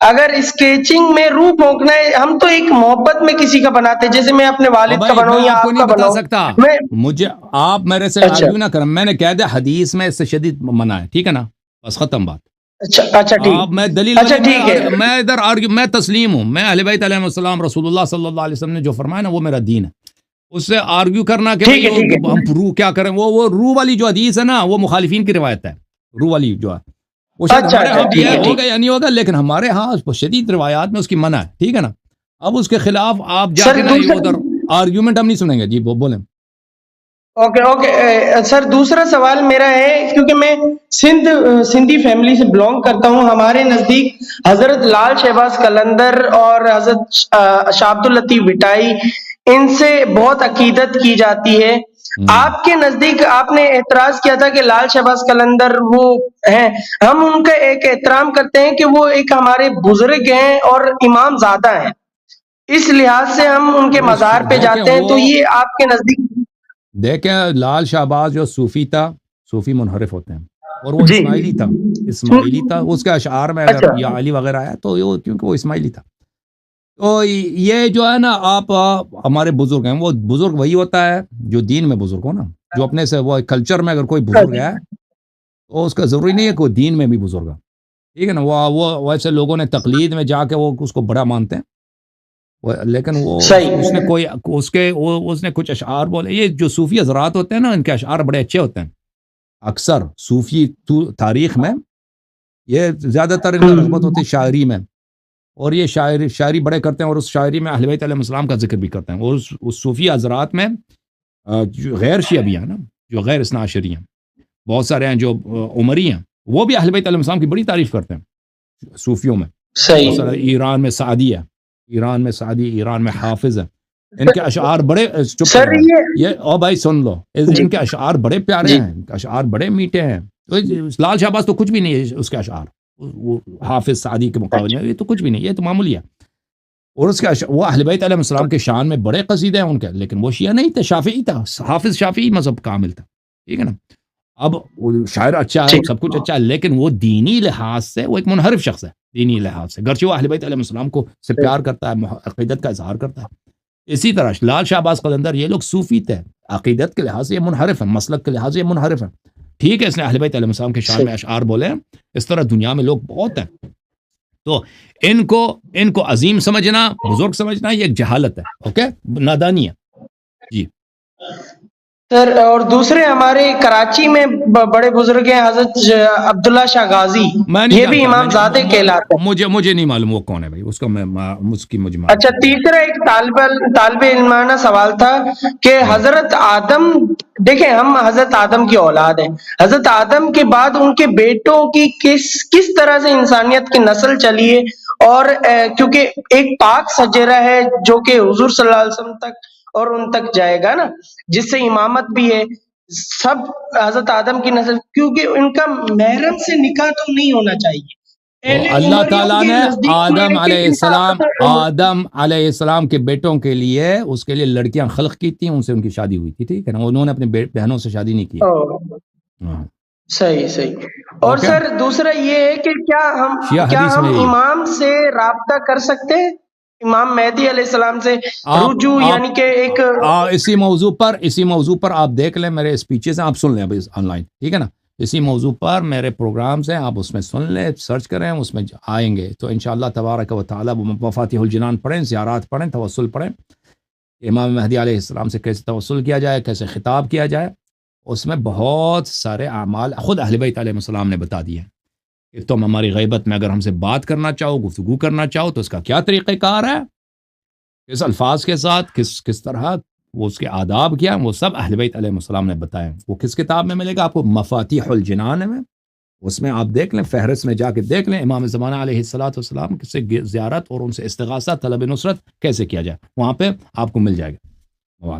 اگر اسکیچنگ میں روح پھونکنا ہے، ہم تو ایک محبت میں کسی کا بناتے ہیں، جیسے میں اپنے والد کا بناؤں یا آپ کا بناؤں. سکتا مجھے آپ میرے سے آرگیو نہ کریں، میں نے کہہ دیا حدیث میں اس سے شدید منع ہے، ٹھیک ہے نا، بس ختم بات. اچھا ٹھیک، آپ میں دلیل میں ادھر آرگیو، میں تسلیم ہوں، میں اہل بیت علیہ السلام رسول اللہ صلی اللہ علیہ وسلم نے جو فرمایا نا وہ میرا دین ہے. اس سے آرگیو کرنا کہ ہم روح کیا کریں، وہ روح والی جو حدیث ہے نا وہ مخالفین کی روایت ہے. روح والی جو ہے وہ شاید ہمارے ہاں بھی ہوگا یا نہیں ہوگا، لیکن ہمارے ہاں شدید روایات میں اس کی منع ہے، ٹھیک ہے نا. اب اس کے خلاف آپ جا کے ادھر آرگیومنٹ ہم نہیں سنیں گے. جی بولیں. اوکے سر، دوسرا سوال میرا ہے، کیونکہ میں سندھی فیملی سے بلونگ کرتا ہوں. ہمارے نزدیک حضرت لال شہباز قلندر اور حضرت شاہ عبد اللطیف بھٹائی، ان سے بہت عقیدت کی جاتی ہے. آپ کے نزدیک آپ نے اعتراض کیا تھا کہ لال شہباز قلندر وہ ہیں، ہم ان کا ایک احترام کرتے ہیں کہ وہ ایک ہمارے بزرگ ہیں اور امام زادہ ہیں، اس لحاظ سے ہم ان کے مزار پہ جاتے ہیں. تو یہ آپ کے نزدیک دیکھیں، لال شہباز جو صوفی تھا، صوفی منحرف ہوتے ہیں، اور وہ اسماعیلی تھا. اس کے اشعار میں اگر یا علی وغیرہ آیا تو کیونکہ وہ اسماعیلی تھا. تو یہ جو ہے نا، آپ ہمارے بزرگ ہیں، وہ بزرگ وہی ہوتا ہے جو دین میں بزرگ ہو نا، جو اپنے سے وہ کلچر میں اگر کوئی بزرگ ہے تو اس کا ضروری نہیں ہے کہ وہ دین میں بھی بزرگ ہے، ٹھیک ہے نا. وہ ویسے لوگوں نے تقلید میں جا کے وہ اس کو بڑا مانتے ہیں، لیکن وہ اس نے کچھ اشعار بولے. یہ جو صوفی حضرات ہوتے ہیں نا، ان کے اشعار بڑے اچھے ہوتے ہیں. اکثر صوفی تاریخ میں یہ زیادہ تر ان کا رغبت ہوتی ہے شاعری میں، اور یہ شاعری بڑے کرتے ہیں، اور اس شاعری میں اہل بیت علیہ السلام کا ذکر بھی کرتے ہیں. اور اس صوفی حضرات میں جو غیر شیعہ بھی ہیں نا، جو غیر اثنا عشری ہیں، بہت سارے ہیں جو عمری ہیں، وہ بھی اہل بیت علیہ السلام کی بڑی تعریف کرتے ہیں صوفیوں میں. ایران میں سعدی ہے، ایران میں حافظ ہے. ان کے اشعار بڑے او بھائی سن لو، ان کے اشعار بڑے پیارے ہیں، ان کے اشعار بڑے میٹھے ہیں. لال شہباز تو کچھ بھی نہیں ہے اس کے اشعار، وہ حافظ سعدی کے مقابلے میں یہ تو کچھ بھی نہیں، یہ تو معمولی ہے. اور اس کے وہ اہل بیت علیہ السلام کے شان میں بڑے قصیدے ہیں ان کے، لیکن وہ شیعہ نہیں تھے، شافعی تھا. حافظ شافعی مذہب کامل تھا، ٹھیک ہے نا. اب شاعر اچھا ہے، سب کچھ اچھا ہے، لیکن وہ دینی لحاظ سے وہ ایک منحرف شخص ہے. دینی لحاظ سے گرچہ وہ اہل بیت علیہ السلام کو سے پیار کرتا ہے، عقیدت کا اظہار کرتا ہے. اسی طرح لال شہباز قلندر یہ لوگ صوفی تھے، عقیدت کے لحاظ سے یہ منحرف ہیں، مسلک کے لحاظ سے یہ منحرف ہیں. ٹھیک ہے، اس نے اہل بیت علیہ السلام کے شان میں اشعار بولے ہیں، اس طرح دنیا میں لوگ بہت ہیں. تو ان کو عظیم سمجھنا، بزرگ سمجھنا، یہ ایک جہالت ہے، اوکے، نادانی ہے. جی سر، اور دوسرے ہمارے کراچی میں بڑے بزرگ ہیں حضرت عبداللہ شاہ غازی، یہ بھی امام زادے کہلاتے ہیں. مجھے نہیں معلوم وہ کون ہے بھائی، اس کا مجھے معلوم. اچھا، تیسرا ایک طالب علمانہ سوال تھا کہ حضرت آدم، دیکھیں ہم حضرت آدم کی اولاد ہیں، حضرت آدم کے بعد ان کے بیٹوں کی کس طرح سے انسانیت کی نسل چلی ہے، اور کیونکہ ایک پاک سجرہ ہے جو کہ حضور صلی اللہ علیہ وسلم تک اور ان تک جائے گا نا، جس سے امامت بھی ہے، سب حضرت آدم کی نسل، کیونکہ ان کا محرم سے نکاح تو نہیں ہونا چاہیے. اللہ تعالیٰ نے آدم علیہ السلام کے بیٹوں کے لیے اس کے لیے لڑکیاں خلق کی تھیں، ان سے ان کی شادی ہوئی تھی، ٹھیک ہے نا. انہوں نے اپنی بہنوں سے شادی نہیں کی. صحیح. اور سر دوسرا یہ ہے کہ کیا ہم امام سے رابطہ کر سکتے ہیں، امام مہدی علیہ السلام سے رجوع، یعنی کہ ایک اسی موضوع پر آپ دیکھ لیں میرے اسپیچز ہیں، آپ سن لیں ابھی آن لائن، ٹھیک ہے نا. اسی موضوع پر میرے پروگرامز ہیں، آپ اس میں سن لیں، سرچ کریں، اس میں آئیں گے تو انشاءاللہ تبارک و تعالی مفاتیح الجنان پڑھیں، زیارات پڑھیں، توسل پڑھیں، امام مہدی علیہ السلام سے کیسے توسل کیا جائے، کیسے خطاب کیا جائے. اس میں بہت سارے اعمال خود اہل بیت علیہ السلام نے بتا دیے کہ تم ہماری غیبت میں اگر ہم سے بات کرنا چاہو، گفتگو کرنا چاہو تو اس کا کیا طریقہ کار ہے، کس الفاظ کے ساتھ، کس طرح، وہ اس کے آداب کیا، وہ سب اہل بیت علیہ السلام نے بتائے. وہ کس کتاب میں ملے گا آپ کو؟ مفاتیح الجنان میں. اس میں آپ دیکھ لیں، فہرست میں جا کے دیکھ لیں امام زمانہ علیہ السلام سے زیارت اور ان سے استغاثہ، طلب نصرت کیسے کیا جائے، وہاں پہ آپ کو مل جائے گا.